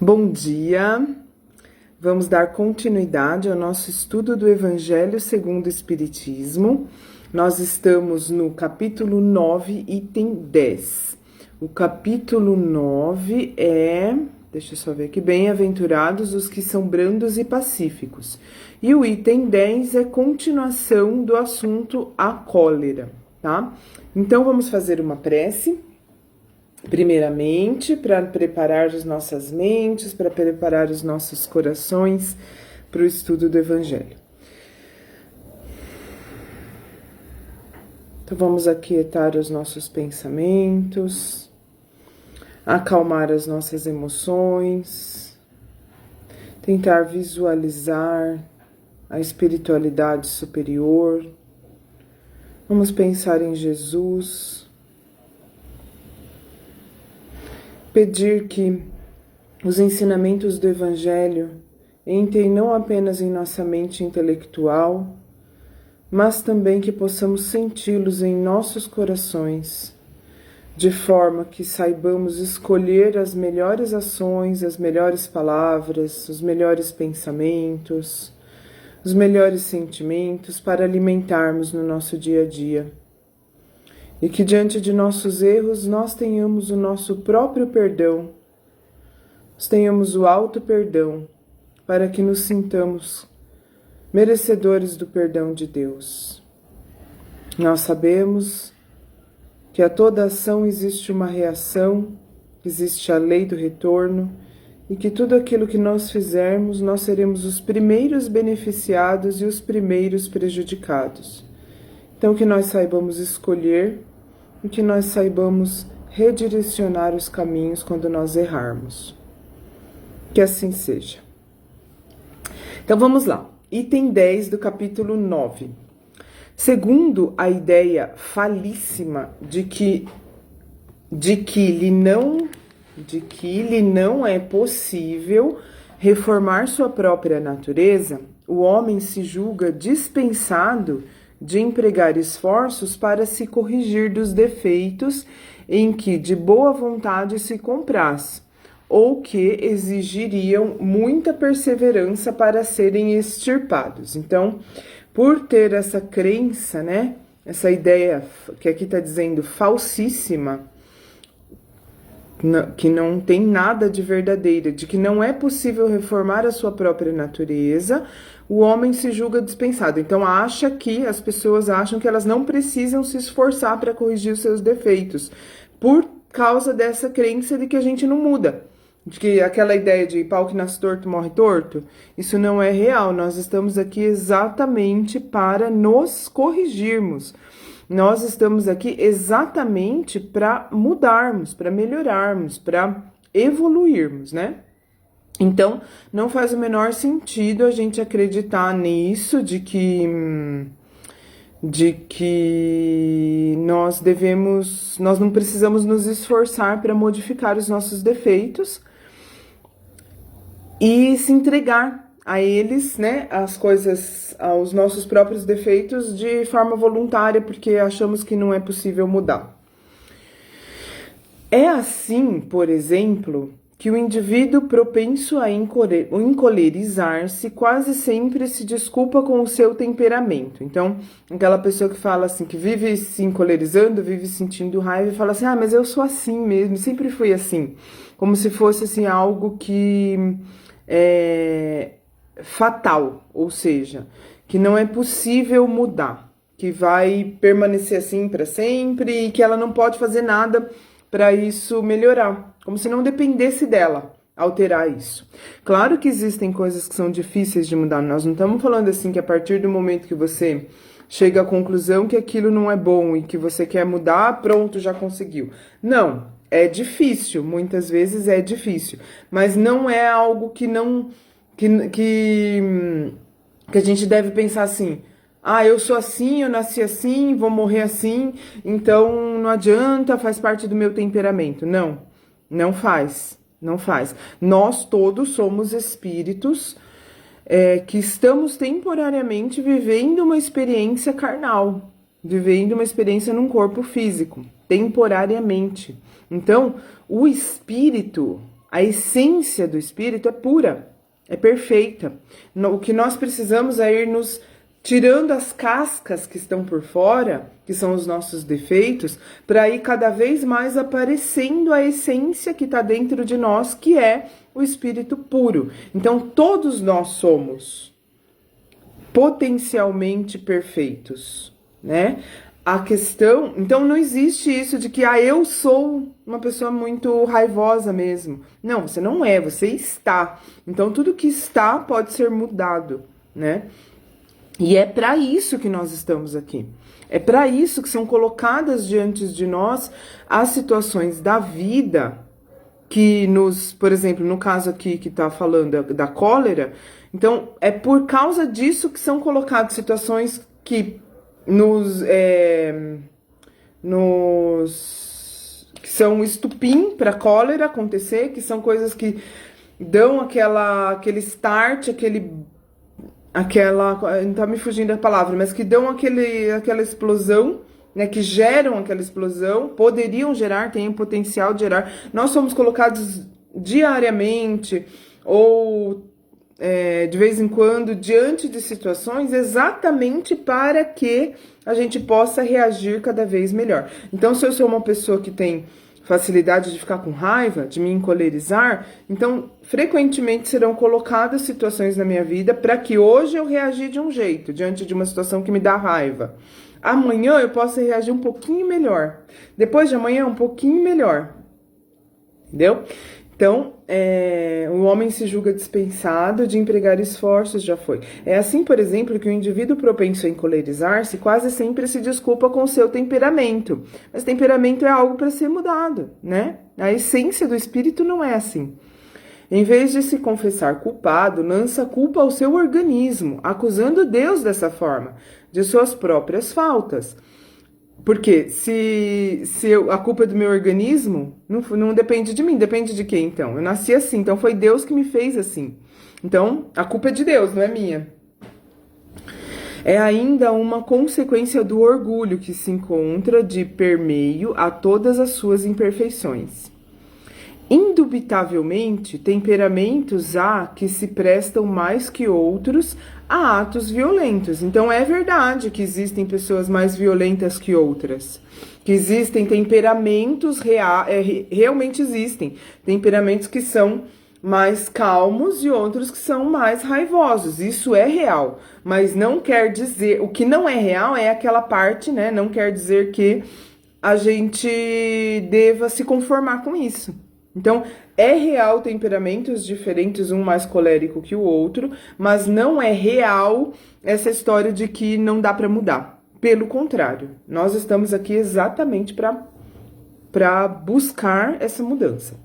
Bom dia, vamos dar continuidade ao nosso estudo do Evangelho segundo o Espiritismo. Nós estamos no capítulo 9, item 10. O capítulo 9 deixa eu só ver aqui, bem-aventurados os que são brandos e pacíficos. E o item 10 é continuação do assunto a cólera, tá? Então vamos fazer uma prece. Primeiramente, para preparar as nossas mentes, para preparar os nossos corações para o estudo do Evangelho. Então, vamos aquietar os nossos pensamentos, acalmar as nossas emoções, tentar visualizar a espiritualidade superior. Vamos pensar em Jesus. Pedir que os ensinamentos do Evangelho entrem não apenas em nossa mente intelectual, mas também que possamos senti-los em nossos corações, de forma que saibamos escolher as melhores ações, as melhores palavras, os melhores pensamentos, os melhores sentimentos para alimentarmos no nosso dia a dia. E que diante de nossos erros nós tenhamos o nosso próprio perdão, nós tenhamos o auto-perdão, para que nos sintamos merecedores do perdão de Deus. Nós sabemos que a toda ação existe uma reação, existe a lei do retorno, e que tudo aquilo que nós fizermos, nós seremos os primeiros beneficiados e os primeiros prejudicados. Então que nós saibamos escolher e que nós saibamos redirecionar os caminhos quando nós errarmos. Que assim seja. Então vamos lá. Item 10 do capítulo 9. Segundo a ideia falíssima de que lhe não é possível reformar sua própria natureza, o homem se julga dispensado de empregar esforços para se corrigir dos defeitos em que de boa vontade se compraz, ou que exigiriam muita perseverança para serem extirpados. Então, por ter essa crença, né, essa ideia que aqui está dizendo falsíssima, que não tem nada de verdadeira, de que não é possível reformar a sua própria natureza, o homem se julga dispensado. Então as pessoas acham que elas não precisam se esforçar para corrigir os seus defeitos, por causa dessa crença de que a gente não muda, de que aquela ideia de pau que nasce torto morre torto, isso não é real. Nós estamos aqui exatamente para nos corrigirmos. Nós estamos aqui exatamente para mudarmos, para melhorarmos, para evoluirmos, né? Então, não faz o menor sentido a gente acreditar nisso, de que nós não precisamos nos esforçar para modificar os nossos defeitos e se entregar a eles, né, as coisas, aos nossos próprios defeitos de forma voluntária, porque achamos que não é possível mudar. É assim, por exemplo, que o indivíduo propenso a encolerizar-se quase sempre se desculpa com o seu temperamento. Então, aquela pessoa que fala assim, que vive se encolerizando, vive sentindo raiva e fala assim, mas eu sou assim mesmo, sempre fui assim. Como se fosse assim, algo que é fatal, ou seja, que não é possível mudar, que vai permanecer assim para sempre e que ela não pode fazer nada para isso melhorar, como se não dependesse dela alterar isso. Claro que existem coisas que são difíceis de mudar, nós não estamos falando assim que a partir do momento que você chega à conclusão que aquilo não é bom e que você quer mudar, pronto, já conseguiu. Não, é difícil, muitas vezes é difícil, mas não é algo que a gente deve pensar assim, eu sou assim, eu nasci assim, vou morrer assim, então não adianta, faz parte do meu temperamento. Não, não faz. Nós todos somos espíritos que estamos temporariamente vivendo uma experiência carnal, vivendo uma experiência num corpo físico, temporariamente. Então, o espírito A essência do espírito é pura, é perfeita. O que nós precisamos é ir nos tirando as cascas que estão por fora, que são os nossos defeitos, para ir cada vez mais aparecendo a essência que está dentro de nós, que é o espírito puro. Então, todos nós somos potencialmente perfeitos, né? A questão, então não existe isso de que eu sou uma pessoa muito raivosa mesmo. Não, você não é, você está. Então tudo que está pode ser mudado, né? E é para isso que nós estamos aqui. É para isso que são colocadas diante de nós as situações da vida que nos, por exemplo, no caso aqui que está falando da cólera, então é por causa disso que são colocadas situações que que são estupim para cólera acontecer, que são coisas que dão aquele start, não tá me fugindo da palavra, mas que dão aquela explosão, né, que geram aquela explosão, poderiam gerar, têm o potencial de gerar. Nós somos colocados diariamente ou de vez em quando diante de situações exatamente para que a gente possa reagir cada vez melhor. Então, se eu sou uma pessoa que tem facilidade de ficar com raiva, de me encolerizar, então frequentemente serão colocadas situações na minha vida para que hoje eu reagir de um jeito, diante de uma situação que me dá raiva. Amanhã eu posso reagir um pouquinho melhor. Depois de amanhã, um pouquinho melhor. Entendeu? Então, o homem se julga dispensado de empregar esforços, já foi. É assim, por exemplo, que o indivíduo propenso a encolerizar-se quase sempre se desculpa com o seu temperamento. Mas temperamento é algo para ser mudado, né? A essência do espírito não é assim. Em vez de se confessar culpado, lança culpa ao seu organismo, acusando Deus dessa forma, de suas próprias faltas. Porque se a culpa é do meu organismo, não depende de mim, depende de quem então? Eu nasci assim, então foi Deus que me fez assim. Então, a culpa é de Deus, não é minha. É ainda uma consequência do orgulho que se encontra de permeio a todas as suas imperfeições. Indubitavelmente, temperamentos há que se prestam mais que outros a atos violentos. Então é verdade que existem pessoas mais violentas que outras. Que existem temperamentos, realmente existem. Temperamentos que são mais calmos e outros que são mais raivosos. Isso é real. Mas não quer dizer... O que não é real é aquela parte, né? Não quer dizer que a gente deva se conformar com isso. Então, é real temperamentos diferentes, um mais colérico que o outro, mas não é real essa história de que não dá para mudar. Pelo contrário, nós estamos aqui exatamente para buscar essa mudança.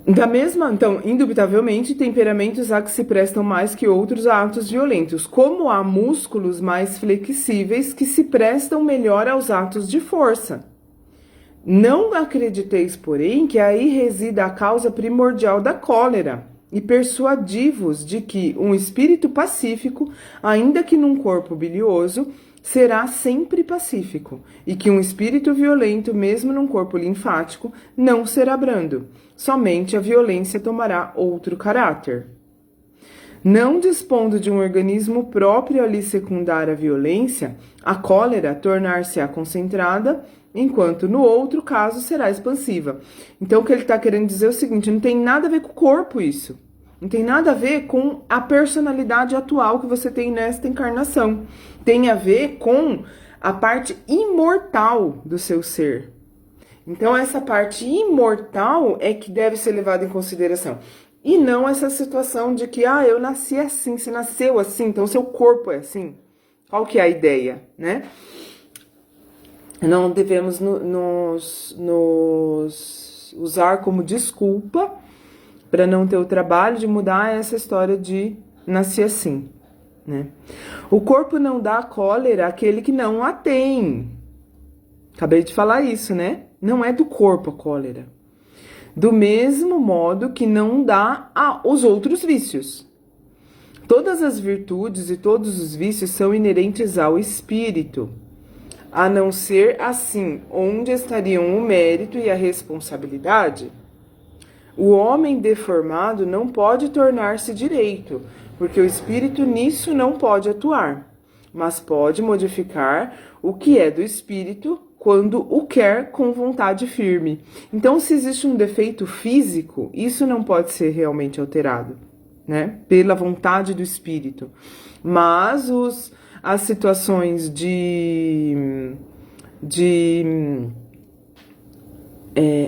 Então, indubitavelmente, temperamentos há que se prestam mais que outros a atos violentos, como há músculos mais flexíveis que se prestam melhor aos atos de força. Não acrediteis, porém, que aí resida a causa primordial da cólera, e persuadi-vos de que um espírito pacífico, ainda que num corpo bilioso, será sempre pacífico, e que um espírito violento, mesmo num corpo linfático, não será brando. Somente a violência tomará outro caráter. Não dispondo de um organismo próprio a lhe secundar a violência, a cólera tornar-se-á concentrada, enquanto no outro caso será expansiva. Então o que ele está querendo dizer é o seguinte, não tem nada a ver com o corpo isso. Não tem nada a ver com a personalidade atual que você tem nesta encarnação. Tem a ver com a parte imortal do seu ser. Então essa parte imortal é que deve ser levada em consideração. E não essa situação de que, eu nasci assim, você nasceu assim, então seu corpo é assim. Qual que é a ideia, né? Não devemos nos usar como desculpa para não ter o trabalho de mudar essa história de nascer assim, né? O corpo não dá cólera àquele que não a tem. Acabei de falar isso, né? Não é do corpo a cólera. Do mesmo modo que não dá aos outros vícios. Todas as virtudes e todos os vícios são inerentes ao espírito. A não ser assim, onde estariam o mérito e a responsabilidade? O homem deformado não pode tornar-se direito, porque o espírito nisso não pode atuar, mas pode modificar o que é do espírito quando o quer com vontade firme. Então, se existe um defeito físico, isso não pode ser realmente alterado, né? Pela vontade do espírito. Mas as situações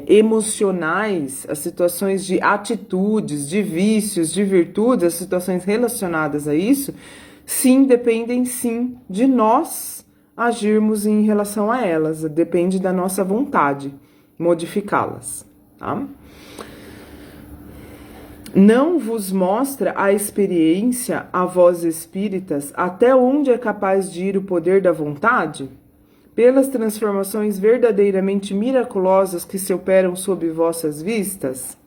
emocionais, as situações de atitudes, de vícios, de virtudes, as situações relacionadas a isso, sim, dependem sim de nós agirmos em relação a elas, depende da nossa vontade modificá-las, tá? Não vos mostra a experiência, a vós espíritas, até onde é capaz de ir o poder da vontade? Pelas transformações verdadeiramente miraculosas que se operam sob vossas vistas?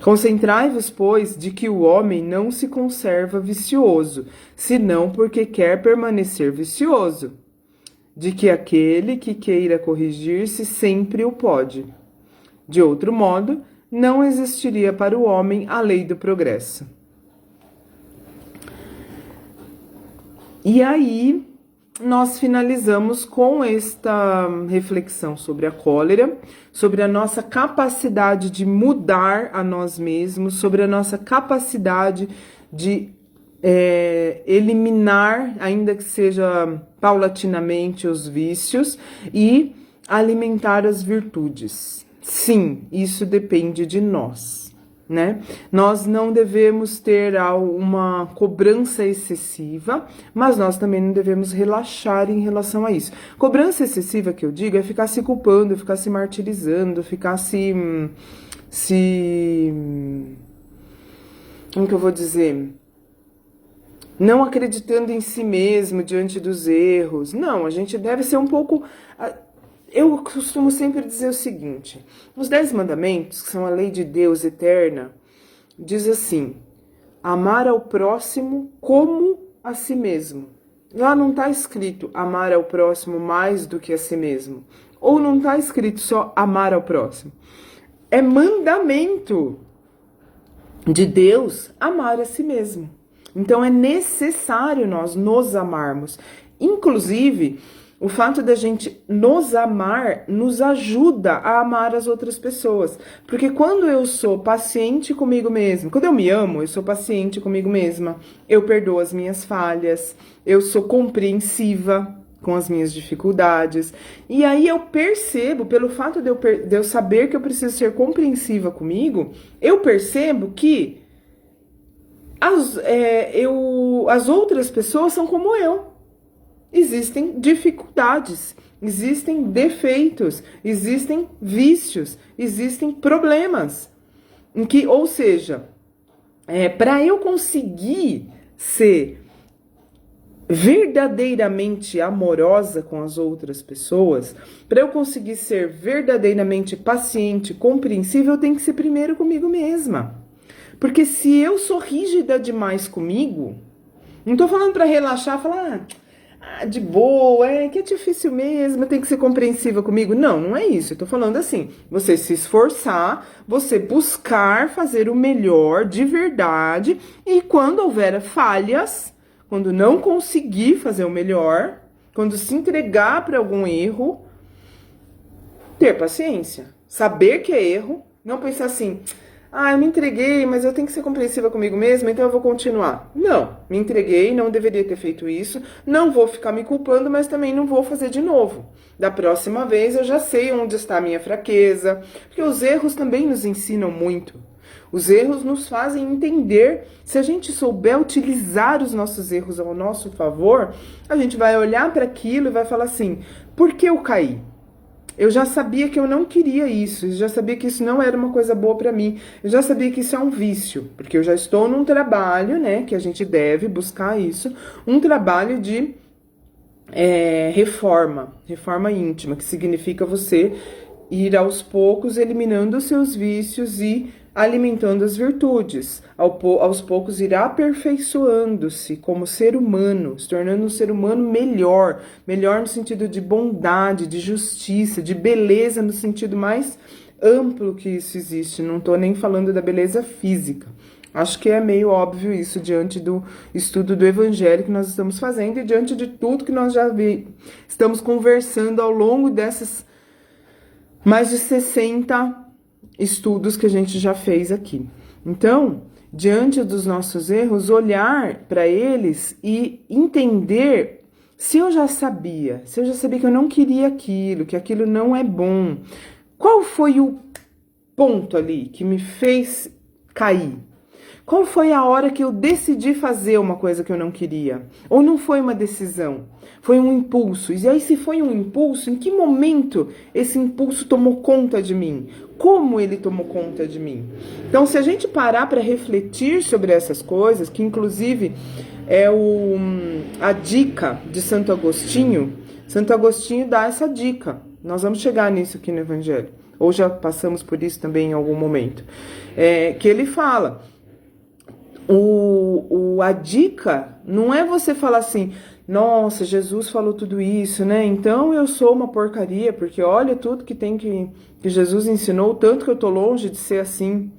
Concentrai-vos, pois, de que o homem não se conserva vicioso, senão porque quer permanecer vicioso, de que aquele que queira corrigir-se sempre o pode. De outro modo, não existiria para o homem a lei do progresso. E aí, nós finalizamos com esta reflexão sobre a cólera, sobre a nossa capacidade de mudar a nós mesmos, sobre a nossa capacidade de eliminar, ainda que seja paulatinamente, os vícios e alimentar as virtudes. Sim, isso depende de nós, né? Nós não devemos ter uma cobrança excessiva, mas nós também não devemos relaxar em relação a isso. Cobrança excessiva, que eu digo, é ficar se culpando, ficar se martirizando, ficar como que eu vou dizer? Não acreditando em si mesmo diante dos erros. Não, a gente deve ser um pouco... Eu costumo sempre dizer o seguinte: os 10 mandamentos, que são a lei de Deus eterna, diz assim: amar ao próximo como a si mesmo. Lá não está escrito amar ao próximo mais do que a si mesmo. Ou não está escrito só amar ao próximo. É mandamento de Deus amar a si mesmo. Então é necessário nós nos amarmos. Inclusive, o fato da gente nos amar nos ajuda a amar as outras pessoas. Porque quando eu sou paciente comigo mesma, quando eu me amo, eu sou paciente comigo mesma, eu perdoo as minhas falhas, eu sou compreensiva com as minhas dificuldades. E aí eu percebo, pelo fato de eu saber que eu preciso ser compreensiva comigo, eu percebo que as outras pessoas são como eu. Existem dificuldades, existem defeitos, existem vícios, existem problemas. Ou seja, para eu conseguir ser verdadeiramente amorosa com as outras pessoas, para eu conseguir ser verdadeiramente paciente, compreensível, eu tenho que ser primeiro comigo mesma. Porque se eu sou rígida demais comigo, não tô falando para relaxar, falar, de boa, que é difícil mesmo, eu tenho que ser compreensiva comigo. Não, não é isso. Eu tô falando assim, você se esforçar, você buscar fazer o melhor de verdade, e quando houver falhas, quando não conseguir fazer o melhor, quando se entregar para algum erro, ter paciência, saber que é erro, não pensar assim, eu me entreguei, mas eu tenho que ser compreensiva comigo mesma, então eu vou continuar. Não, me entreguei, não deveria ter feito isso, não vou ficar me culpando, mas também não vou fazer de novo. Da próxima vez eu já sei onde está a minha fraqueza, porque os erros também nos ensinam muito. Os erros nos fazem entender. Se a gente souber utilizar os nossos erros ao nosso favor, a gente vai olhar para aquilo e vai falar assim, por que eu caí? Eu já sabia que eu não queria isso, eu já sabia que isso não era uma coisa boa para mim, eu já sabia que isso é um vício, porque eu já estou num trabalho, né, que a gente deve buscar isso, um trabalho de reforma íntima, que significa você ir aos poucos eliminando os seus vícios e alimentando as virtudes, aos poucos irá aperfeiçoando-se como ser humano, se tornando um ser humano melhor, melhor no sentido de bondade, de justiça, de beleza no sentido mais amplo que isso existe. Não estou nem falando da beleza física. Acho que é meio óbvio isso diante do estudo do Evangelho que nós estamos fazendo e diante de tudo que nós já estamos conversando ao longo dessas mais de 60 estudos que a gente já fez aqui. Então, diante dos nossos erros, olhar para eles e entender se eu já sabia que eu não queria aquilo, que aquilo não é bom. Qual foi o ponto ali que me fez cair? Qual foi a hora que eu decidi fazer uma coisa que eu não queria? Ou não foi uma decisão? Foi um impulso. E aí, se foi um impulso, em que momento esse impulso tomou conta de mim? Como ele tomou conta de mim? Então, se a gente parar para refletir sobre essas coisas, que inclusive é a dica de Santo Agostinho dá essa dica. Nós vamos chegar nisso aqui no Evangelho. Ou já passamos por isso também em algum momento. Que ele fala... A dica não é você falar assim, nossa, Jesus falou tudo isso, né? Então eu sou uma porcaria, porque olha tudo que tem que Jesus ensinou, tanto que eu tô longe de ser assim.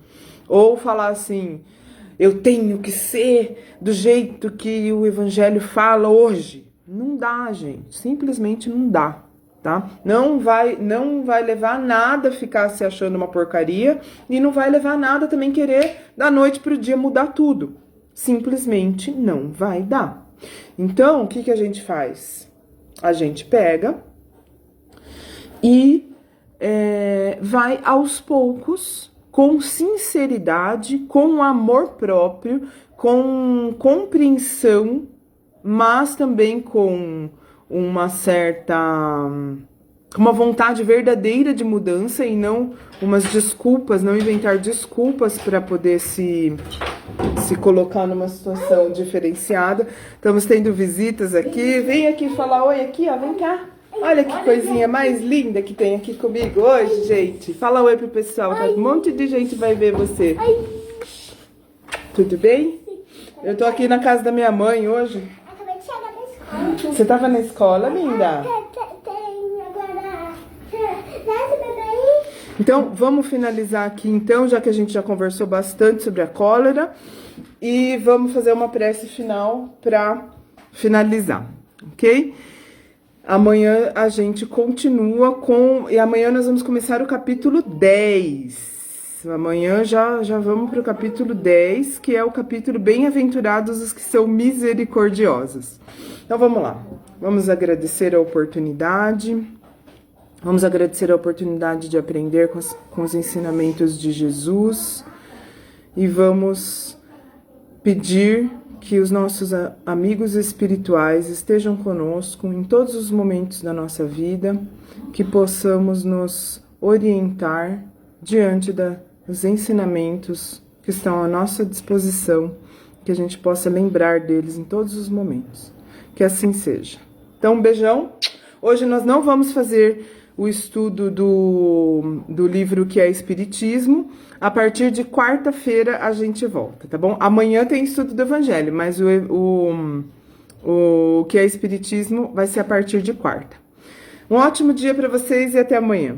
Ou falar assim, eu tenho que ser do jeito que o Evangelho fala hoje. Não dá, gente. Simplesmente não dá. Tá? Não vai levar nada ficar se achando uma porcaria e não vai levar nada também querer da noite pro dia mudar tudo. Simplesmente não vai dar. Então, o que a gente faz? A gente pega e vai aos poucos, com sinceridade, com amor próprio, com compreensão, mas também com uma vontade verdadeira de mudança e não umas desculpas, não inventar desculpas para poder se colocar numa situação diferenciada. Estamos tendo visitas aqui, vem aqui falar oi aqui, ó, vem cá. Olha que coisinha mais linda que tem aqui comigo hoje, gente. Fala oi pro pessoal, tá? Um monte de gente vai ver você. Tudo bem? Eu tô aqui na casa da minha mãe hoje. Você tava na escola, linda? Então, vamos finalizar aqui, então, já que a gente já conversou bastante sobre a cólera. E vamos fazer uma prece final para finalizar, ok? Amanhã a gente continua e amanhã nós vamos começar o capítulo 10. Amanhã já vamos para o capítulo 10, que é o capítulo Bem-aventurados os que são misericordiosos. Então vamos lá, vamos agradecer a oportunidade, de aprender com os ensinamentos de Jesus e vamos pedir que os nossos amigos espirituais estejam conosco em todos os momentos da nossa vida, que possamos nos orientar diante dos ensinamentos que estão à nossa disposição, que a gente possa lembrar deles em todos os momentos. Que assim seja. Então, um beijão. Hoje nós não vamos fazer o estudo do livro que é Espiritismo. A partir de quarta-feira a gente volta, tá bom? Amanhã tem estudo do Evangelho, mas o que é Espiritismo vai ser a partir de quarta. Um ótimo dia para vocês e até amanhã.